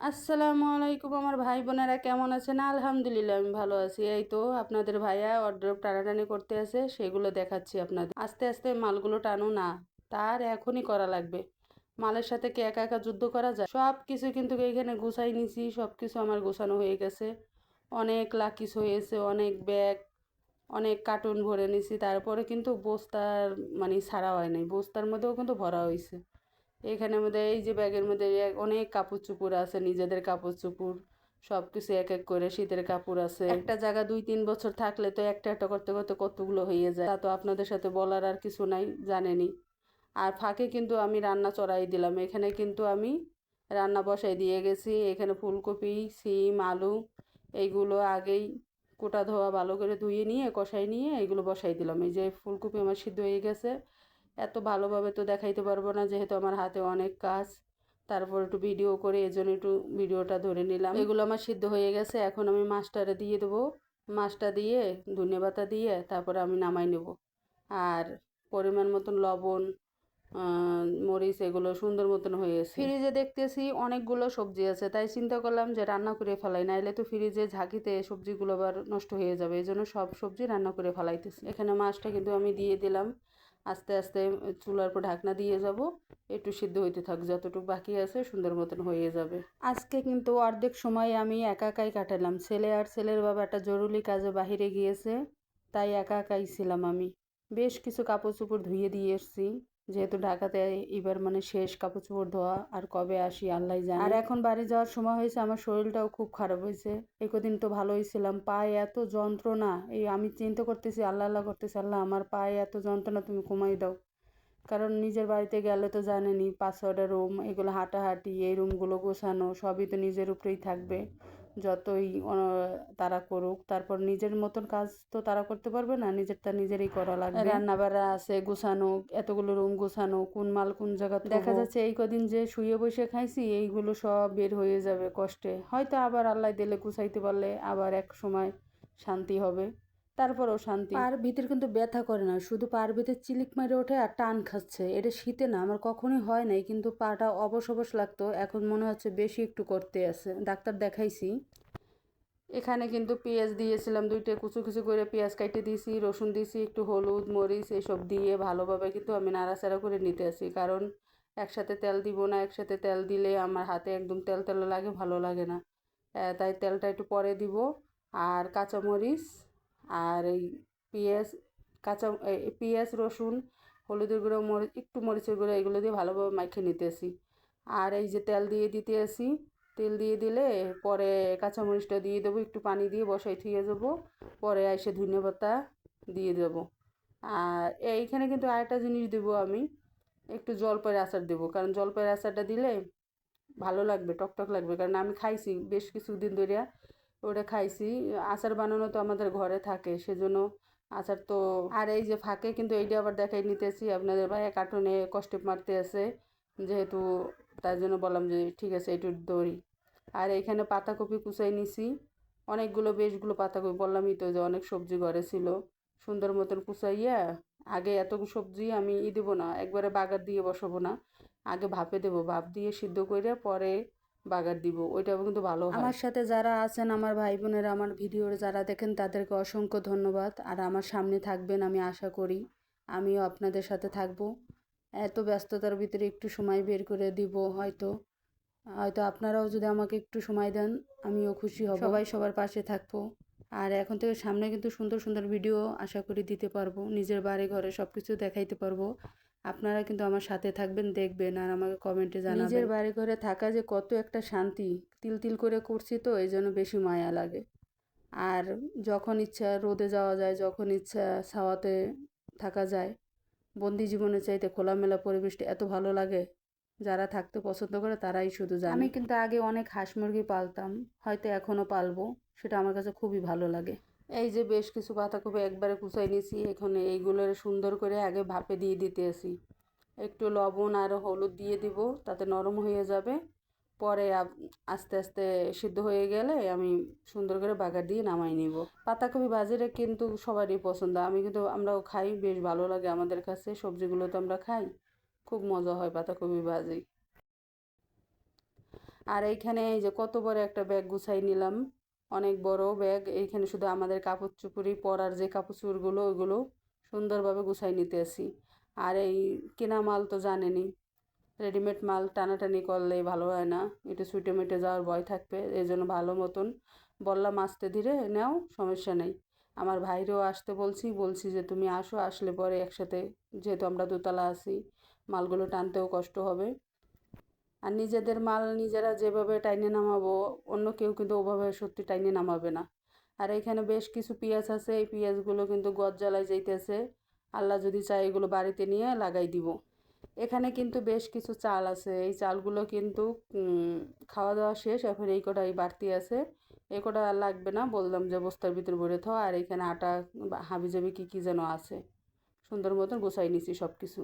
আসসালামু আলাইকুম আমার ভাই বোনেরা কেমন আছেন? আলহামদুলিল্লাহ আমি ভালো আছি। এই তো আপনাদের ভাইয়া অর্ডার টানাটানি করতে আছে, সেগুলো দেখাচ্ছি আপনাদের। আস্তে আস্তে মালগুলো টানো না, তার এখনই করা লাগবে। মালের সাথে কি একা একা যুদ্ধ করা যায়? সব কিছু কিন্তু এইখানে গুছাই নিছি, সব কিছু আমার গোছানো হয়ে গেছে। অনেক লাকিস হয়েছে, অনেক ব্যাগ, অনেক কার্টুন ভরে নিছি। তারপরে কিন্তু বস্তার মানে ছাড়া হয় নাই, বস্তার মধ্যেও কিন্তু ভরা হয়েছে। এখানের মধ্যে এই যে ব্যাগের মধ্যে অনেক কাপড় চোপড় আছে, নিজেদের কাপড় চোপড় সব কিছু এক এক করে, শীতের কাপড় আছে। একটা জায়গা 2-3 বছর থাকলে তো একটা একটা করতে করতে কতগুলো হয়ে যায়, তা তো আপনাদের সাথে বলার আর কিছু নাই, জানেনই। আর ফাঁকে কিন্তু আমি রান্না চড়াই দিলাম, এখানে কিন্তু আমি রান্না বসাই দিয়ে গেছি। এখানে ফুলকপি, সিম, আলু এইগুলো আগেই কোটা ধোয়া ভালো করে ধুয়ে নিয়ে কষাই নিয়ে এগুলো বসাই দিলাম। এই যে ফুলকপি আমার সিদ্ধ হয়ে গেছে। এত ভালোভাবে তো দেখাইতে পারবো না, যেহেতু আমার হাতে অনেক কাজ। তারপর একটু ভিডিও করে এজন্য একটু ভিডিওটা ধরে নিলাম। এগুলো আমার সিদ্ধ হয়ে গেছে, এখন আমি মাছটারে দিয়ে দেবো। মাছটা দিয়ে ধনেপাতা দিয়ে তারপরে আমি নামাই নেব। আর পরিমাণ মতন লবণ, মরিচ এগুলো সুন্দর মতন হয়েছে। ফ্রিজে দেখতেছি অনেকগুলো সবজি আছে, তাই চিন্তা করলাম যে রান্না করে ফেলাই, নাইলে তো ফ্রিজে ঝাঁকিতে সবজিগুলো আবার নষ্ট হয়ে যাবে, এই জন্য সব সবজি রান্না করে ফেলাইতেছি। এখানে মাছটা কিন্তু আমি দিয়ে দিলাম। আস্তে আস্তে চুলার উপর ঢাকনা দিয়ে যাব, একটু সিদ্ধ হইতে থাক, যতটুকু বাকি আছে সুন্দর মতন হয়ে যাবে। আজকে কিন্তু অর্ধেক সময় আমি একা একাই কাটালাম। ছেলে আর ছেলের বাবা একটা জরুরি কাজে বাহিরে গিয়েছে, তাই একা একাই ছিলাম আমি। বেশ কিছু কাপড় চোপড় ধুয়ে দিয়ে এসছি, যেহেতু ঢাকাতে এবার মানে শেষ কাপড় চোপড় ধোয়া, আর কবে আসি আল্লাহ জানে। আর এখন বাড়ি যাওয়ার সময় হয়েছে, আমার শরীরটাও খুব খারাপ হয়েছে। এই কদিন তো ভালোই ছিলাম, পায়ে এত যন্ত্রণা, এই আমি চিন্তা করতেছি, আল্লাহ আল্লাহ করতেছি, আল্লাহ আমার পায়ে এত যন্ত্রণা তুমি কমাই দাও। কারণ নিজের বাড়িতে গেলে তো জানেনই, 5-6টা রুম, এগুলো হাঁটাহাঁটি, এই রুমগুলো গোছানো সবই তো নিজের উপরেই থাকবে। যতই তারা করুক, তারপর নিজের মতন কাজ তো তারা করতে পারবে না, নিজেরটা নিজেরই করা লাগবে। রান্না বাড়া আছে গোছানো, এতগুলো রুম গোছানো, কোন মাল কোন জায়গা দেখা যাচ্ছে। এই কদিন যে শুয়ে বসে খাইছি, এইগুলো সব বের হয়ে যাবে কষ্টে, হয়তো আবার আল্লাহ দিলে গুছাইতে পারলে আবার এক সময় শান্তি হবে। তারপরও শান্তি। পার ভিতর কিন্তু ব্যথা করে না, শুধু পার ভিতর চিলিক মারে ওঠে আর টান খাচ্ছে। এটা শীতে না, আমার কখনোই হয় নাই, কিন্তু পাটা অবশ অবশ লাগতো, এখন মনে হচ্ছে বেশি একটু করতে আছে। ডাক্তার দেখাইছি। এখানে কিন্তু পেঁয়াজ দিয়েছিলাম, 2টা কুচু কুচু করে পেঁয়াজ কাটে দিয়েছি, রসুন দিয়েছি, একটু হলুদ মরিচ এসব দিয়ে ভালোভাবে কিন্তু আমি নাড়াচাড়া করে নিতে আসি। কারণ একসাথে তেল দিব না, একসাথে তেল দিলে আমার হাতে একদম তেল তেল লাগে, ভালো লাগে না। তাই তেলটা একটু পরে দিব। আর কাঁচামরিচ আর এই পেঁয়াজ, পেঁয়াজ রসুন হলুদের গুঁড়ো মরিচ একটু মরিচের গুঁড়ো এগুলো দিয়ে ভালোভাবে মাখিয়ে নিতে আসি। আর এই যে তেল দিয়ে দিতে আসি, তেল দিয়ে দিলে পরে কাঁচামরিচটা দিয়ে দেবো, একটু পানি দিয়ে বসাই থুয়ে দেবো, পরে এসে ধনেপাতা দিয়ে দেবো। আর এইখানে কিন্তু আরেকটা জিনিস দেবো আমি, একটু জলপাইয়ের আচার দেবো, কারণ জলপাইয়ের আচারটা দিলে ভালো লাগবে, টকটক লাগবে। কারণ আমি খাইছি বেশ কিছুদিন ধরে, ওটা খাইছি। আচার বানানো তো আমাদের ঘরে থাকে, সেজন্য আচার তো। আর এই যে ফাঁকে কিন্তু এইটা আবার দেখাই নিতেছি, আপনাদের ভাইয়া কার্টুনে কষ্টে মারতে আছে, যেহেতু তার জন্য বললাম যে ঠিক আছে একটু দড়ি। আর এইখানে পাতাকপি কুচাই নিছি, অনেকগুলো বেশগুলো পাতাকপি, বললামই তো যে অনেক সবজি ঘরে ছিল। সুন্দর মতন কুচাইয়া, আগে এত সবজি আমি দেবো না, একবারে বাগার দিয়ে বসাবো না, আগে ভাপে দেবো, ভাপ দিয়ে সিদ্ধ করে পরে বাগার দিব, ওইটাও কিন্তু ভালো হয়। আমার সাথে যারা আছেন, আমার ভাই বোনেরা, আমার ভিডিওর যারা দেখেন, তাদেরকে অসংখ্য ধন্যবাদ। আর আমার সামনে থাকবেন আমি আশা করি, আমিও আপনাদের সাথে থাকব। এত ব্যস্ততার ভিতরে একটু সময় বের করে দিব, হয়তো হয়তো আপনারাও যদি আমাকে একটু সময় দেন, আমিও খুশি হব। সবাই সবার পাশে থাকবো। আর এখন থেকে সামনে কিন্তু সুন্দর সুন্দর ভিডিও আশা করি দিতে পারবো, নিজের বাড়ি ঘরে সব কিছু দেখাইতে পারবো। আপনারা কিন্তু আমার সাথে থাকবেন, দেখবেন আর আমাকে কমেন্টে জানাবেন। নিজের বাড়ি ঘরে থাকা যে কত একটা শান্তি, তিল তিল করে করছি তো এই জন্য বেশি মায়া লাগে। আর যখন ইচ্ছা রোদে যাওয়া যায়, যখন ইচ্ছা ছাওয়াতে থাকা যায়। বন্দি জীবনের চাইতে খোলামেলা পরিবেশটা এত ভালো লাগে, যারা থাকতে পছন্দ করে তারাই শুধু জানে। আমি কিন্তু আগে অনেক হাঁস মুরগি পালতাম, হয়তো এখনও পালবো, সেটা আমার কাছে খুবই ভালো লাগে। এই যে বেশ কিছু পাতাকপি একবারে কুচাই নিয়েছি, এখানে এইগুলো সুন্দর করে আগে ভাপে দিয়ে দিতে আসি, একটু লবণ আর হলুদ দিয়ে দিব, তাতে নরম হয়ে যাবে। পরে আস্তে আস্তে সিদ্ধ হয়ে গেলে আমি সুন্দর করে বাগার দিয়ে নামাই নিব। পাতাকপি ভাজিটা কিন্তু সবারই পছন্দ, আমি কিন্তু আমরাও খাই, বেশ ভালো লাগে আমাদের কাছে, সবজিগুলো তো আমরা খাই, খুব মজা হয় পাতাকপি ভাজি। আর এইখানে এই যে কত বড় একটা ব্যাগ গুছাই নিলাম, অনেক বড় ব্যাগ। এইখানে শুধু আমাদের কাপড় চুপড়ি পরার যে কাপড় চোপড়গুলো ওইগুলো সুন্দরভাবে গুছাই নিতে আসি। আর এই কেনা মাল তো জানেনই, রেডিমেড মাল টানাটানি করলে ভালো হয় না, একটু ছুটে মেটে যাওয়ার ভয় থাকবে। এই জন্য ভালো মতন বললাম আস্তে ধীরে নাও, সমস্যা নেই। আমার ভাইরেও আসতে বলছি যে তুমি আসো, আসলে পরে একসাথে, যেহেতু আমরা দোতলা আছি, মালগুলো টানতেও কষ্ট হবে। আর নিজেদের মাল নিজেরা যেভাবে টাইনে নামাবো, অন্য কেউ কিন্তু ওভাবে সত্যি টাইনে নামাবে না। আর এখানে বেশ কিছু পেঁয়াজ আছে, এই পেঁয়াজগুলো কিন্তু গজ্জালায় যাইতেছে। আল্লাহ যদি চায় এগুলো বাড়িতে নিয়ে লাগাই দিব। এখানে কিন্তু বেশ কিছু চাল আছে, এই চালগুলো কিন্তু খাওয়া দাওয়া শেষ, এখন এই কটাই বাড়তি আছে। এই কটা আর লাগবে না, বললাম যে বস্তার ভিতর ভরে থাও। আর এখানে আটা হাবিজাবি কী কী যেন আছে, সুন্দর মতন গুছাই নিছি সব কিছু।